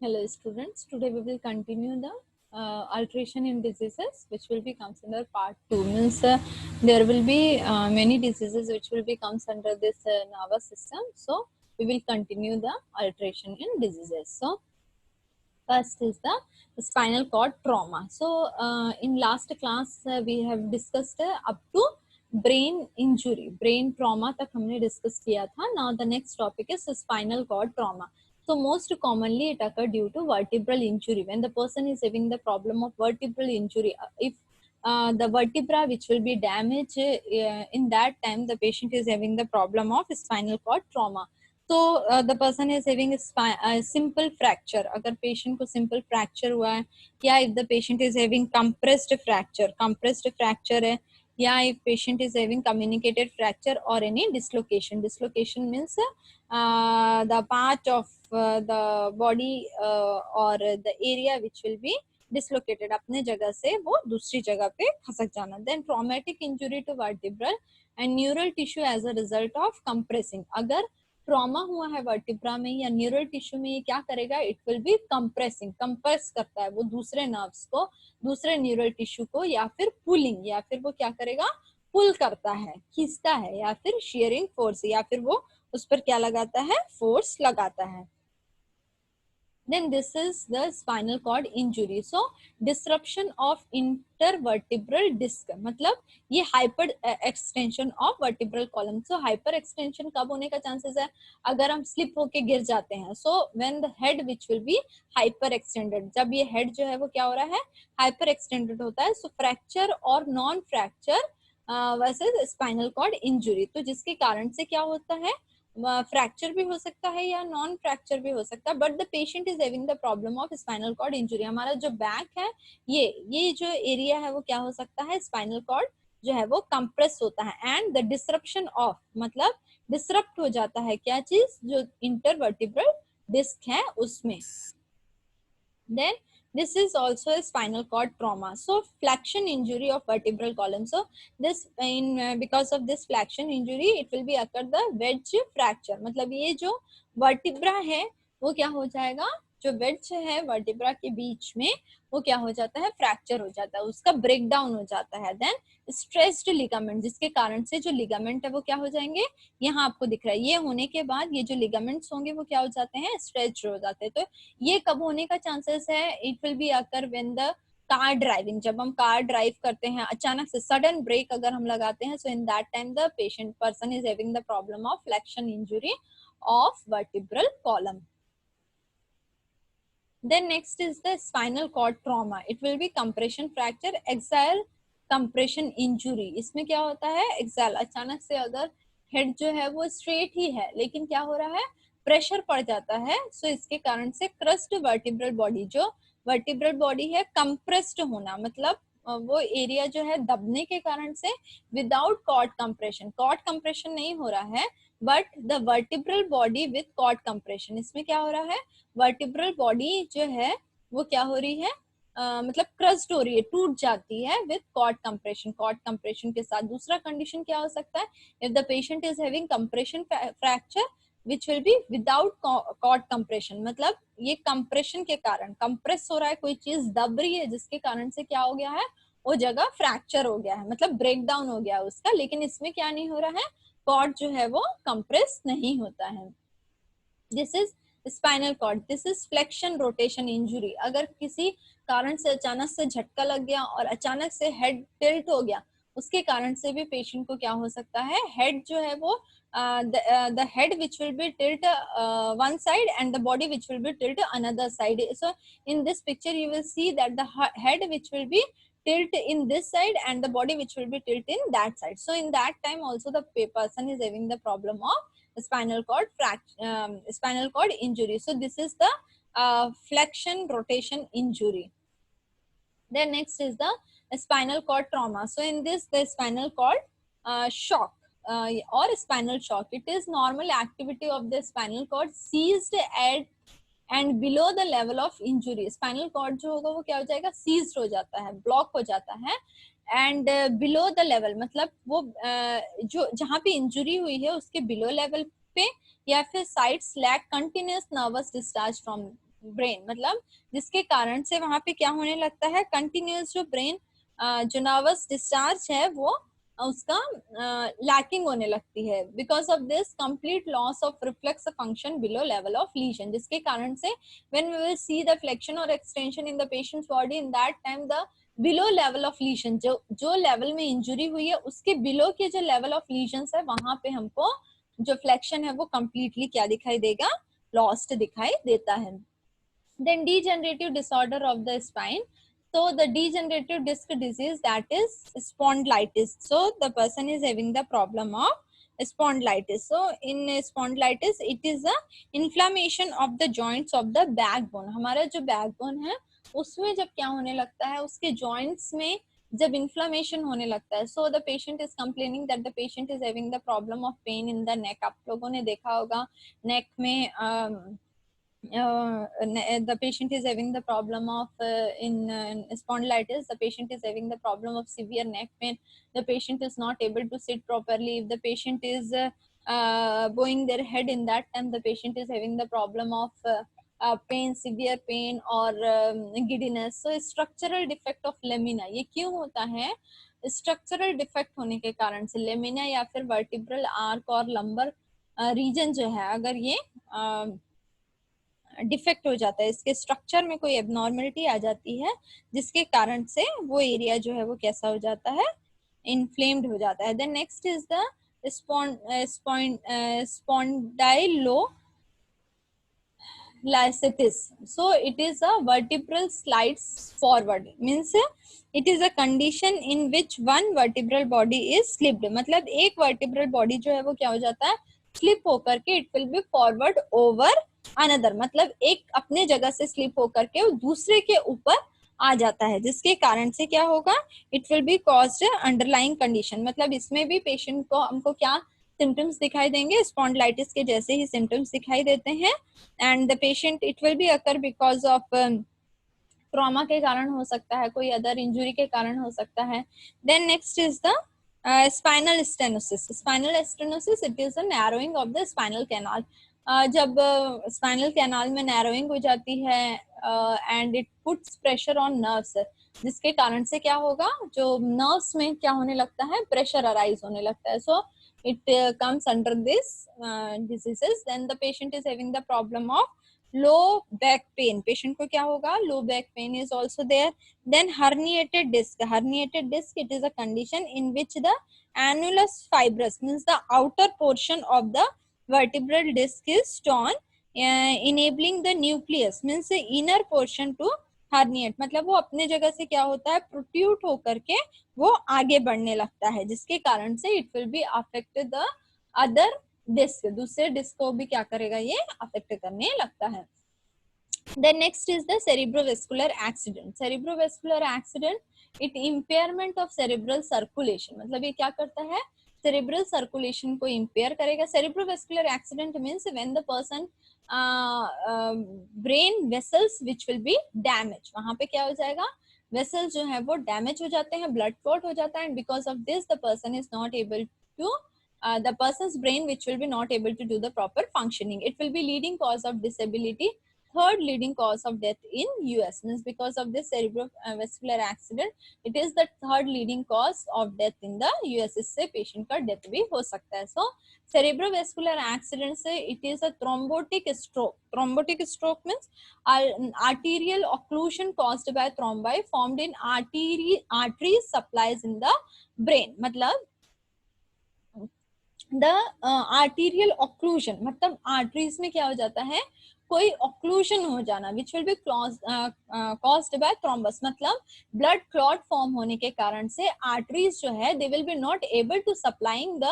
Hello students, today we will continue the alteration in diseases which will be comes under part 2. Means there will be many diseases which will be comes under this nervous system. So we will continue the alteration in diseases. So first is the spinal cord trauma. So in last class we have discussed up to brain injury, brain trauma तक हमने discuss किया था. Now the next topic is spinal cord trauma. So most commonly it occur due to vertebral injury. When the person is having the problem of vertebral injury, if the vertebra which will be damaged, in that time the patient is having the problem of spinal cord trauma. तो the person is having simple fracture, अगर patient को simple fracture हुआ है, या if the patient is having compressed fracture है, या if patient is having communicated fracture और any dislocation means the part of the body और the area which will be dislocated, अपने जगह से वो दूसरी जगह पे खसक जाना. Then traumatic injury to vertebral and neural tissue as a result of compressing. अगर ट्रॉमा हुआ है वर्टिब्रा में या न्यूरल टिश्यू में, ये क्या करेगा, it will B compressing, compress करता है वो दूसरे नर्व्स को, दूसरे न्यूरल टिश्यू को, या फिर पुलिंग, या फिर वो क्या करेगा, पुल करता है, खींचता है, या फिर शेयरिंग फोर्स, या फिर वो उस पर क्या लगाता है, फोर्स लगाता है. Then this is the spinal cord injury. So disruption of intervertebral disc, मतलब ये hyper extension of vertebral column. So hyper extension कब होने का chances है, अगर हम slip होके गिर जाते हैं. So when the head which will be hyper extended, जब ये head जो है वो क्या हो रहा है, hyper extended होता है. So fracture और non fracture versus spinal cord injury, तो जिसके कारण से क्या होता है, फ्रैक्चर भी हो सकता है या नॉन फ्रैक्चर भी हो सकता है, but the patient is having the problem of spinal cord injury. हमारा जो बैक है, ये जो एरिया है वो क्या हो सकता है, स्पाइनल कॉर्ड जो है वो कंप्रेस होता है, एंड द डिसरप्शन ऑफ, मतलब डिसरप्ट हो जाता है क्या चीज, जो इंटरवर्टिब्रल डिस्क है उसमें. Then this is also a spinal cord trauma. So flexion injury of vertebral column. So this because of this flexion injury, it will be occur the wedge fracture. मतलब ये जो vertebra है वो क्या हो जाएगा, जो वेड्ज है वर्टिब्रा के बीच में वो क्या हो जाता है, फ्रैक्चर हो जाता है, उसका ब्रेक डाउन हो जाता है. देन स्ट्रेस्ड लिगामेंट, जिसके कारण से जो लिगामेंट है वो क्या हो जाएंगे, यहाँ आपको दिख रहा है, ये होने के बाद ये जो लिगामेंट्स होंगे वो क्या हो जाते हैं, स्ट्रेच्ड हो जाते हैं. तो ये कब होने का चांसेस है, it will be occur when the car driving, जब हम कार ड्राइव करते हैं अचानक से सडन ब्रेक अगर हम लगाते हैं, so in that time the patient person is having the problem of flexion injury of vertebral column. Then next is the spinal cord trauma. It will be compression fracture, axial compression injury. इसमें क्या होता है, axial अचानक से अगर head जो है वो स्ट्रेट ही है लेकिन क्या हो रहा है, प्रेशर पड़ जाता है. सो इसके कारण से क्रस्ट वर्टिब्रल बॉडी, जो वर्टिब्रल बॉडी है, कंप्रेस्ड होना, मतलब वो एरिया जो है दबने के कारण से, विदाउट कॉर्ड कंप्रेशन नहीं हो रहा है, but the vertebral body with cord compression. इसमें क्या हो रहा है, वर्टिब्रल बॉडी जो है वो क्या हो रही है, मतलब क्रस्ट हो रही है, टूट जाती है विथ कॉर्ड कंप्रेशन के साथ. दूसरा कंडीशन क्या हो सकता है, if the patient is having compression fracture which will be without cord compression, मतलब ये कंप्रेशन के कारण, कंप्रेस हो रहा है, कोई चीज दब रही है जिसके कारण से क्या हो गया है, वो जगह फ्रैक्चर हो गया है, मतलब ब्रेक डाउन हो गया है उसका. लेकिन इसमें क्या नहीं हो रहा है, कॉर्ड जो है वो कंप्रेस नहीं होता है. This is spinal cord. This is flexion rotation injury. अगर किसी कारण से अचानक से झटका लग गया और अचानक से हेड टिल्ट हो गया, उसके कारण से भी पेशेंट को क्या हो सकता है, हेड जो है वो the head which will be tilt one side and the body which will be tilt another side. So in this picture you will see that the head which will be tilt in this side and the body which will be tilt in that side. So in that time also the person is having the problem of spinal cord injury. So this is the flexion rotation injury. Then next is the spinal cord trauma. So in this the spinal cord shock or spinal shock, it is normal activity of the spinal cord seized at and below the level of injury. spinal cord जो होगा वो क्या हो जाएगा, seized हो जाता है, block हो जाता है, एंड बिलो द लेवल, मतलब वो जो जहाँ पे इंजुरी हुई है उसके बिलो लेवल पे, या फिर sides lack continuous nervous discharge from brain, मतलब जिसके कारण से वहां पे क्या होने लगता है, कंटिन्यूस जो ब्रेन जो नर्वस डिस्चार्ज है वो उसका लैकिंग होने लगती है, because of this complete loss of reflex function below level of lesion, जिसके कारण से when we will see the flexion और extension in the patient's body, in that time the below level of lesion, जो level में injury हुई है उसके below के जो लेवल ऑफ लीजन है वहां पे हमको जो फ्लेक्शन है वो कंप्लीटली क्या दिखाई देगा, लॉस्ट दिखाई देता है. Then degenerative disorder of the spine. So the degenerative disc disease, that is spondylitis. So the person is having the problem of spondylitis. So in spondylitis it is a inflammation of the joints of the backbone. हमारा जो backbone है उसमें जब क्या होने लगता है, उसके joints में जब inflammation होने लगता है, so the patient is complaining that the patient is having the problem of pain in the neck. आप लोगों ने देखा होगा neck में the patient is having the problem of in spondylitis, the patient is having the problem of severe neck pain, the patient is not able to sit properly, if the patient is bowing their head, in that time the patient is having the problem of pain, severe pain or giddiness. So structural defect of lamina, ये क्यों होता है, structural defect होने के कारण से lamina या फिर वर्टिब्रल आर्क और लंबर रीजन जो है, अगर ये डिफेक्ट हो जाता है, इसके स्ट्रक्चर में कोई एबनॉर्मलिटी आ जाती है, जिसके कारण से वो एरिया जो है वो कैसा हो जाता है, इन्फ्लेम्ड हो जाता है. Then next is the spondylolisthesis. So it is a vertebral slides forward, means it is a condition in which one vertebral body is slipped. मतलब एक vertebral body जो है वो क्या हो जाता है, स्लिप होकर के it will B forward over another, मतलब एक अपने जगह से स्लिप होकर के दूसरे के ऊपर आ जाता है, जिसके कारण से क्या होगा, it will be caused underlying condition. मतलब इसमें भी पेशेंट को हमको क्या सिम्टम्स दिखाई देंगे, स्पॉन्डिलाइटिस के जैसे ही सिम्टम्स दिखाई देते हैं. And the patient it will be occur because of trauma के कारण हो सकता है, कोई अदर इंजुरी के कारण हो सकता है. Then next is the spinal stenosis. Spinal stenosis it is a narrowing of the spinal canal. जब स्पाइनल कैनाल में नैरोइंग हो जाती है and it puts pressure on nerves, जिसके कारण से क्या होगा, जो नर्व्स में क्या होने लगता है, प्रेशर अराइज होने लगता है. सो it comes under this diseases. Then the patient is having the problem of low back pain. Patient को क्या होगा, low back pain is also there. Then herniated disc. Herniated disc, it is a condition in which the annulus fibrous, means the outer portion of the vertebral disc is torn, enabling the nucleus, means the inner portion to herniate. मतलब वो अपने जगह से क्या होता है, प्रोट्यूट होकर के वो आगे बढ़ने लगता है, जिसके कारण से it will be affect the other disc, दूसरे डिस्क को भी क्या करेगा, ये अफेक्ट करने लगता है. Then next is the cerebrovascular accident. Cerebrovascular accident, it impairment of cerebral circulation. मतलब ये क्या करता है, cerebral circulation को impair करेगा. Cerebrovascular accident means when the person brain vessels which will be damaged. वहां पे क्या हो जाएगा, वेसल्स जो है वो डैमेज हो जाते हैं, ब्लड क्लॉट हो जाता है, and because of this the person is not able to the person's brain which will be not able to do the proper functioning. It will be leading cause of disability, third leading cause of death in US. Means because of this cerebrovascular accident, it is the third leading cause of death in the US. इससे patient का death भी हो सकता है. So cerebrovascular accident से it is a thrombotic stroke. Thrombotic stroke means arterial occlusion caused by thrombi formed in arteries supplies in the brain. मतलब the arterial occlusion, मतलब arteries में क्या हो जाता है, कोई ऑक्लूजन हो जाना, which will be caused by thrombus. मतलब ब्लड क्लॉट फॉर्म होने के कारण से आर्टरीज जो है they will be not able to supplying the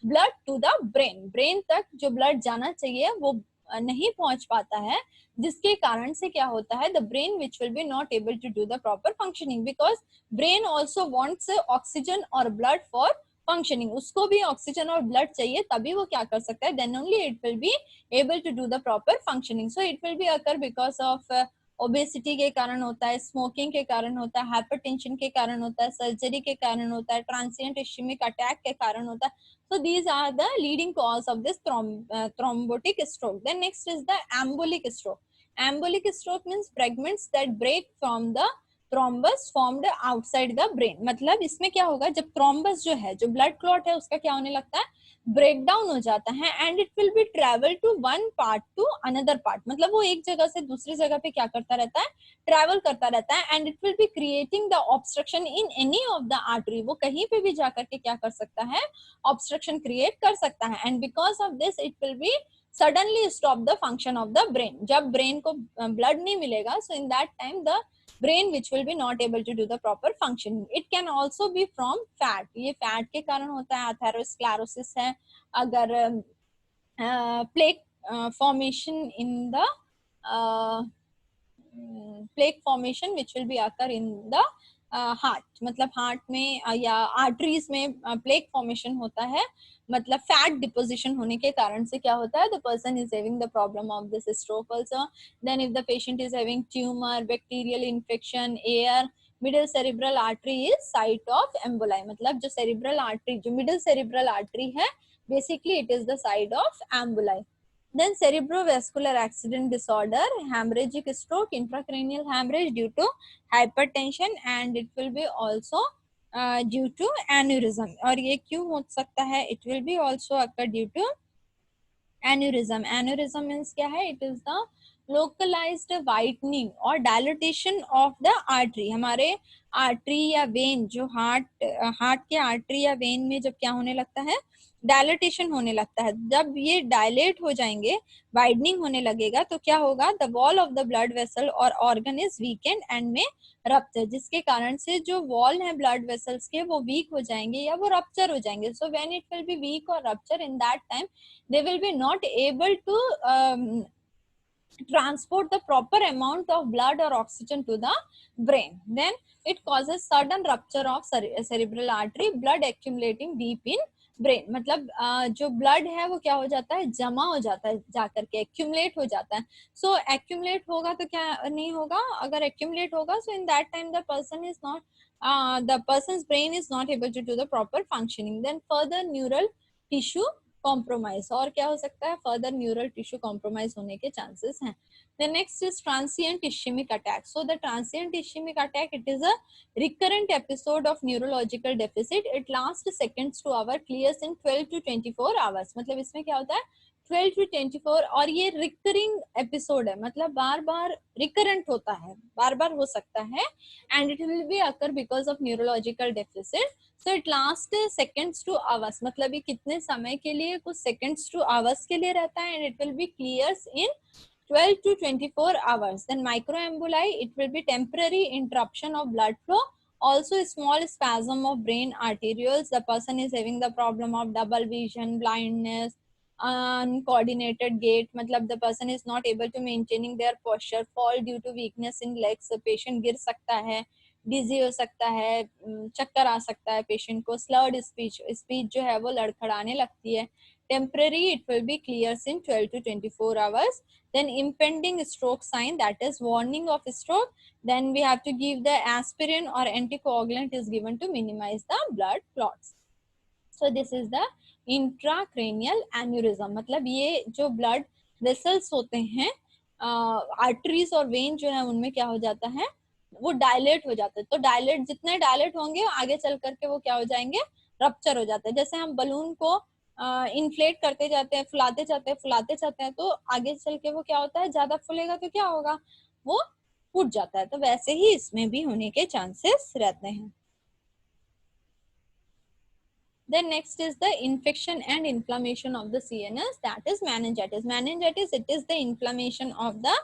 blood to the brain. Brain तक जो ब्लड जाना चाहिए वो नहीं पहुंच पाता है, जिसके कारण से क्या होता है, the brain which will be not able to do the proper functioning, because brain also wants oxygen और ब्लड फॉर फंक्शनिंग. उसको भी ऑक्सीजन और ब्लड चाहिए, तभी वो क्या कर सकता है, then only it will be able to do the proper functioning. So it will be occur because of obesity के कारण होता है, स्मोकिंग के कारण होता है, हाइपरटेंशन के कारण होता है, सर्जरी के कारण होता है, ट्रांसिएंट इश्केमिक अटैक के कारण होता है. So these are the leading cause of this thrombotic stroke. Then next is the embolic stroke. Embolic stroke means fragments that break from the thrombus formed outside the brain. मतलब इसमें क्या होगा, जब thrombus जो है, जो ब्लड क्लॉट है, उसका क्या होने लगता है, ब्रेक डाउन हो जाता है and it will be travel to one part to another part. मतलब वो एक जगह से दूसरी जगह पे क्या करता रहता है, ट्रेवल करता रहता है and it will be creating the obstruction in any of the artery. वो कहीं पे भी जाकर के क्या कर सकता है, ऑब्स्ट्रक्शन क्रिएट कर सकता है and because of this it will B suddenly stop the function of the brain। जब ब्रेन को ब्लड नहीं मिलेगा, so in that time the brain which will be not able to do the proper function। it can also be from fat। ये fat के कारण होता है। Atherosclerosis है, अगर plaque formation in the plaque formation which will be occur in the heart. मतलब heart में या आर्टरीज में प्लेक फॉर्मेशन होता है, मतलब फैट डिपोजिशन होने के कारण से क्या होता है, the person is having the problem of this stroke also. Then if the patient is having tumour, bacterial infection, air, middle cerebral artery is site of emboli. मतलब जो सेरिब्रल आर्टरी, जो मिडिल सेरिब्रल आर्टरी है, basically it is the site of emboli. Then cerebrovascular accident disorder, hemorrhagic stroke, intracranial hemorrhage due to hypertension and it will be also due to aneurysm। और ये क्यों हो सकता है, it will be also occur due to aneurysm। aneurysm means क्या है, it is the localized widening और dilatation of the artery। हमारे आर्टरी या वेन, जो हार्ट के आर्टरी या वेन में जब क्या होने लगता है, डायलेटेशन होने लगता है। जब ये डायलेट हो जाएंगे, वाइडनिंग होने लगेगा, तो क्या होगा, the wall of the blood vessel और ऑर्गन इज वीकेंड एंड में रप्चर। जिसके कारण से जो वॉल है ब्लड वेसल्स के, वो वीक हो जाएंगे या वो रप्चर हो जाएंगे। So when it will be weak और rupture, in that time they will be not able to transport the proper amount of blood or oxygen to the brain। Then it causes sudden rupture of cerebral artery, blood accumulating deep in brain. मतलब जो blood है वो क्या हो जाता है, जमा हो जाता है, जाकर के एक्यूमुलेट हो जाता है। सो एक्यूमुलेट होगा तो क्या नहीं होगा, अगर एक्यूमुलेट होगा, so in that time the person is not, the person's brain is not able to do the proper functioning. Then further neural tissue compromise, और क्या हो सकता है, फर्दर न्यूरल टिश्यू कॉम्प्रोमाइज होने के चांसेस हैं। The next is transient ischemic attack। So the transient ischemic attack, it is a recurrent episode of neurological deficit। It lasts seconds to hour, clears in 12 to 24 hours। मतलब इसमें क्या होता है, 12 to 24, और ये रिकरिंग एपिसोड है, मतलब बार बार recurrent होता है, बार बार हो सकता है and it will be occur because of neurological deficit. So it last seconds two hours. मतलब ये कितने समय के लिए, कुछ सेकेंड्स टू आवर्स के लिए रहता है and it will B clears in 12 to 24 hours। Then microemboli, it will be temporary interruption of blood flow, also small spasm of brain arterioles। The person is having the problem of double vision, blindness, uncoordinated gait। मतलब the person is not able to maintaining their posture, fall due to weakness in legs। patient गिर सकता है, डिजी हो सकता है, चक्कर आ सकता है पेशेंट को, स्लर्ड स्पीच, स्पीच जो है वो लड़खड़ाने लगती है। Temporary, it will B clears in 12 to 24 hours। Then impending stroke sign, that is warning of stroke, then we have to give the aspirin or anticoagulant is given to minimize the blood clots। So this is the intracranial aneurysm। मतलब ये जो blood vessels होते हैं, arteries और when जो है, उनमें क्या हो जाता है, वो डायलेट हो जाता है। तो डायलेट, जितने डायलेट होंगे आगे चल करके वो क्या हो जाएंगे, रप्चर हो जाता है। जैसे हम बलून को इन्फ्लेट करते जाते हैं, फुलाते जाते हैं, फुलाते जाते हैं, तो आगे चल के वो क्या होता है, ज्यादा फूलेगा तो क्या होगा, वो फूट जाता है। तो वैसे ही इसमें भी होने के चांसेस रहते हैं। Then next is the infection and inflammation of the CNS, that is meningitis। meningitis, it is the inflammation of the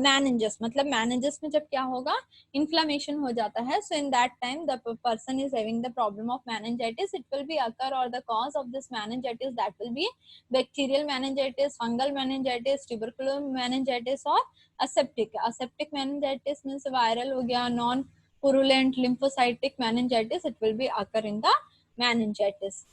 meninges। मतलब meninges में जब क्या होगा, inflammation हो जाता है, so in that time the person is having the problem of meningitis। it will be occur, or the cause of this meningitis, that will be bacterial meningitis, fungal meningitis, tubercular meningitis or aseptic। aseptic meningitis means viral हो गया, non purulent lymphocytic meningitis, it will be occur in the meningitis।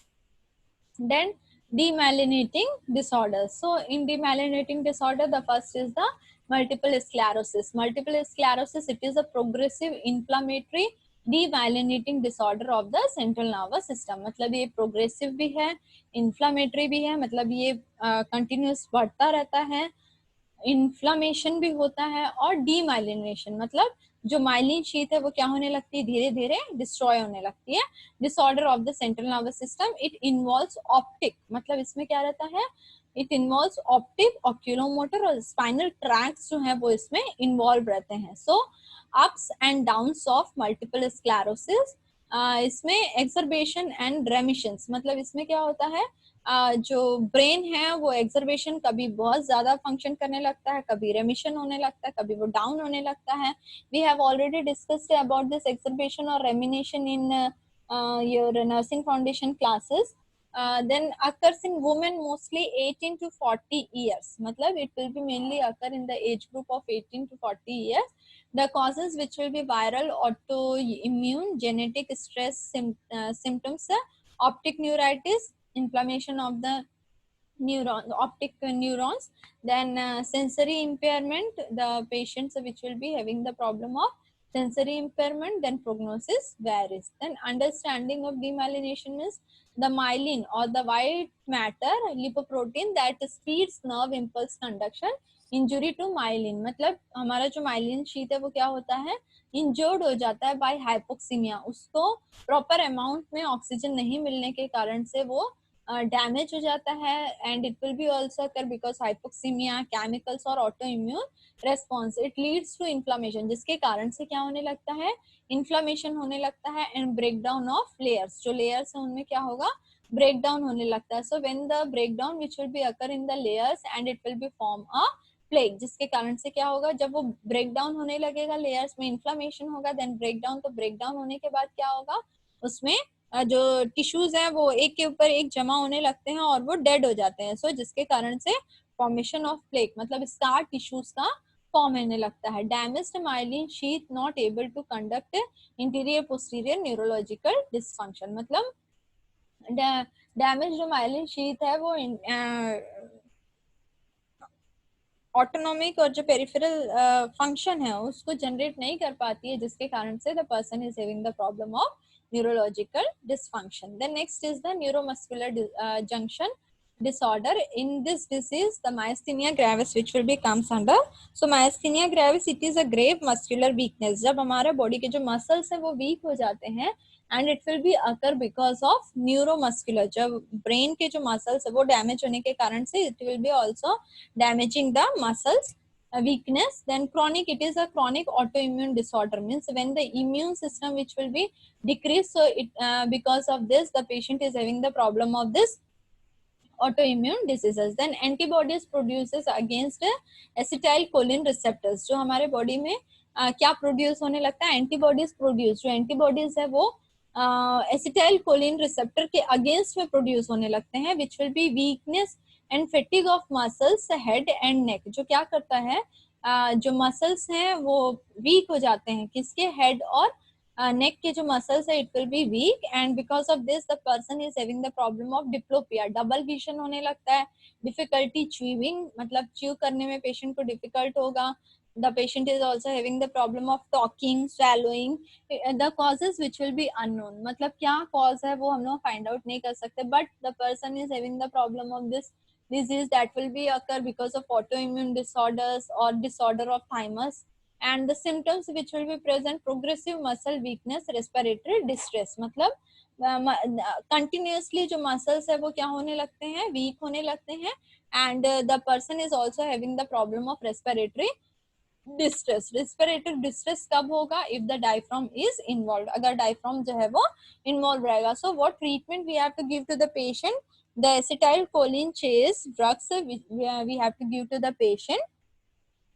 Then demyelinating disorders। So in demyelinating disorder, the first is the multiple sclerosis। multiple sclerosis, it is a progressive inflammatory demyelinating disorder of the central nervous system। मतलब ये progressive भी है, inflammatory भी है, मतलब ये continuous बढ़ता रहता है इन्फ्लामेशन भी होता है और डीमाइलिनेशन, मतलब जो माइलिन शीट है वो क्या होने लगती है, धीरे धीरे डिस्ट्रॉय होने लगती है. Disorder of the central nervous system, it involves optic, मतलब इसमें क्या रहता है, इट इन्वॉल्व्स ऑप्टिक, ऑक्यूलोमोटर और स्पाइनल ट्रैक्ट्स जो है वो इसमें इन्वॉल्व रहते हैं. सो ups and downs of multiple sclerosis, इसमें एक्सरबेशन एंड रेमिशंस, मतलब इसमें क्या होता है, जो ब्रेन है वो एक्सरबेशन, कभी बहुत ज्यादा फंक्शन करने लगता है, कभी रेमिशन होने लगता है, कभी वो डाउन होने लगता है. We have already discussed about this exacerbation और remission in your nursing foundation classes. Then occurs in women mostly 18 to 40 years, मतलब it will be mainly occur in the age group of 18 to 40 years. The causes which will be viral, autoimmune, genetic stress symptoms, optic neuritis, inflammation of the optic neurons, then sensory impairment, the patients which will be having the problem of sensory impairment, then prognosis varies. Then understanding of demyelination is the myelin or the white matter lipoprotein that speeds nerve impulse conduction. Injury to myelin, मतलब हमारा जो myelin sheath है वो क्या होता है, injured हो जाता है बाय हाइपोक्सीमिया, उसको प्रॉपर अमाउंट में ऑक्सीजन नहीं मिलने के कारण से वो डैमेज हो जाता है. And it will be also occur because hypoxemia, chemicals और auto immune response, it leads to inflammation, जिसके कारण से क्या होने लगता है, इन्फ्लामेशन होने लगता है. And break down of layers, जो लेयर्स है उनमें क्या होगा, ब्रेक डाउन होने लगता है. So when the break down which will be occur in the layers and it will be form a plaque, जिसके कारण से क्या होगा, जब वो ब्रेक डाउन होने लगेगा, लेयर्स में इन्फ्लामेशन होगा, देन ब्रेक डाउन, तो ब्रेक डाउन होने के बाद क्या होगा, उसमें जो टिश्यूज हैं वो एक के ऊपर एक जमा होने लगते हैं और वो डेड हो जाते हैं. सो जिसके कारण से फॉर्मेशन ऑफ प्लेक, मतलब स्कार टिश्यूज का फॉर्म होने लगता है. Damaged myelin sheath not able to conduct interior posterior neurological dysfunction, मतलब डैमेज जो माइलिन शीथ है वो ऑटोनॉमिक और जो पेरिफेरल फंक्शन है उसको जनरेट नहीं कर पाती है, जिसके कारण से the person is having the problem of neurological dysfunction. Then next is the neuromuscular junction disorder. In this disease, the myasthenia gravis which will be comes under. So myasthenia gravis, it is a grave muscular weakness. जब हमारा body के जो muscles है वो week हो जाते हैं, and it will be occur because of neuromuscular, जब ब्रेन के जो मसल्स है वो डैमेज होने के कारण से it will be also damaging the muscles weakness. Then chronic, it is a chronic autoimmune disorder, means when the immune system which will be decreased, so it because of this the patient is having the problem of this autoimmune diseases. Then antibodies produces against acetylcholine receptors, जो हमारे body में क्या produce होने लगता है, antibodies produce, जो antibodies है वो एसिटाइलकोलिन रिसेप्टर के अगेंस्ट में प्रोड्यूस होने लगते हैं, विच will B weakness and fatigue of muscles head and neck, जो क्या करता है, जो मसल्स हैं वो वीक हो जाते हैं, किसके, हेड और नेक के जो मसल्स है, it will be week. And because of this the person is having the problem of diplopia, double vision होने लगता है, डिफिकल्टी च्यूइंग, मतलब च्यू करने में पेशेंट को डिफिकल्ट होगा. The patient is also having the problem of talking, swallowing. The causes which will be unknown, मतलब क्या cause है वो हम लोग find out नहीं कर सकते, but the person is having the problem of this disease that will be occur because of autoimmune disorders or disorder of thymus. And the symptoms which will be present, progressive muscle weakness, respiratory distress, मतलब continuously जो muscles है वो क्या होने लगते हैं, weak होने लगते हैं. And the person is also having the problem of respiratory distress. Respiratory distress कब होगा, if the diaphragm is involve, अगर डायफ्राम जो है वो इन्वॉल्व रहेगा. So what treatment we have to give to the patient, the acetylcholine chase drugs we have to give to the patient,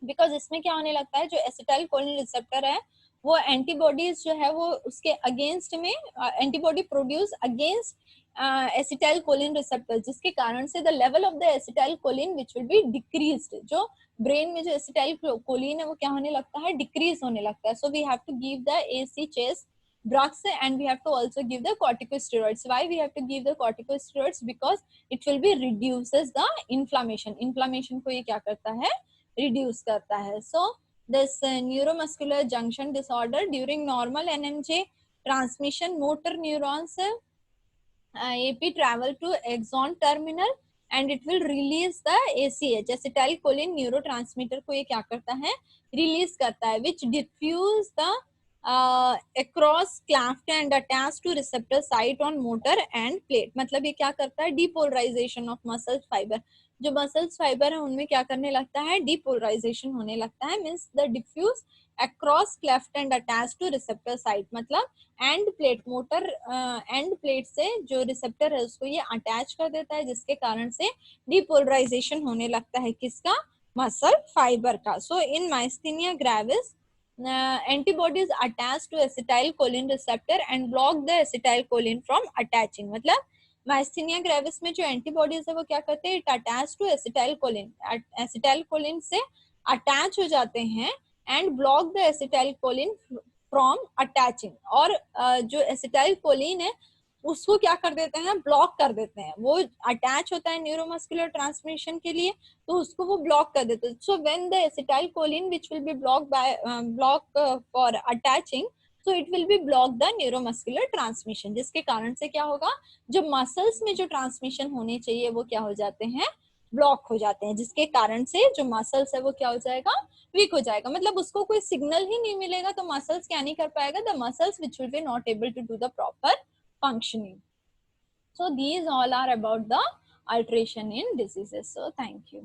because इसमें क्या होने लगता है, जो एसिटाइलकोलिन रिसेप्टर है वो एंटीबॉडीज जो है वो उसके अगेंस्ट में antibody produce against acetylcholine receptor, जिसके कारण से the level of the acetylcholine which will B decreased, जो ब्रेन में जो एसिटाइलकोलिन है वो क्या होने लगता है, डिक्रीज होने लगता है. So we have to give the AC chase drugs and we have to also give the corticosteroids. Why we have to give the corticosteroids? Because it will be reduces the inflammation. Inflammation को ये क्या करता है, reduce करता है. So this neuromuscular junction disorder, during normal NMJ transmission, motor neurons AP travel to axon terminal and it will release the ACH, acetylcholine neurotransmitter को ये क्या करता है, रिलीज करता है, which diffuse the across cleft and attach to receptor site on motor and plate. मतलब ये क्या करता है, depolarization of muscle fiber, जो मसल्स फाइबर है उनमें क्या करने लगता है, डिपोलराइजेशन होने लगता है, means the diffuse across cleft and attach to receptor site, मतलब end plate, motor end plate से जो रिसेप्टर है उसको ये अटैच कर देता है, जिसके कारण से डिपोलराइजेशन होने लगता है, किसका, मसल फाइबर का. So in myasthenia gravis antibodies attach to acetylcholine receptor and block the acetylcholine from attaching. मतलब माइस्थेनिया ग्रेविस में जो एंटीबॉडीज है वो क्या करते हैं, it attach to acetylcholine, acetylcholine से अटैच हो जाते हैं and block the acetylcholine from attaching, और जो एसिटाइलकोलिन है उसको क्या कर देते हैं, ब्लॉक कर देते हैं, वो अटैच होता है न्यूरोमस्कुलर ट्रांसमिशन के लिए, तो उसको वो ब्लॉक कर देते हैं. सो when the acetylcholine which will be block for attaching, so it will B block the neuromuscular transmission, जिसके कारण से क्या होगा, जो मसल्स में जो ट्रांसमिशन होने चाहिए वो क्या हो जाते हैं, ब्लॉक हो जाते हैं, जिसके कारण से जो मसल्स है वो क्या हो जाएगा, वीक हो जाएगा. मतलब उसको कोई सिग्नल ही नहीं मिलेगा तो मसल्स क्या नहीं कर पाएगा, the muscles which will be not able to do the proper functioning. So these all are about the alteration in diseases. So thank you.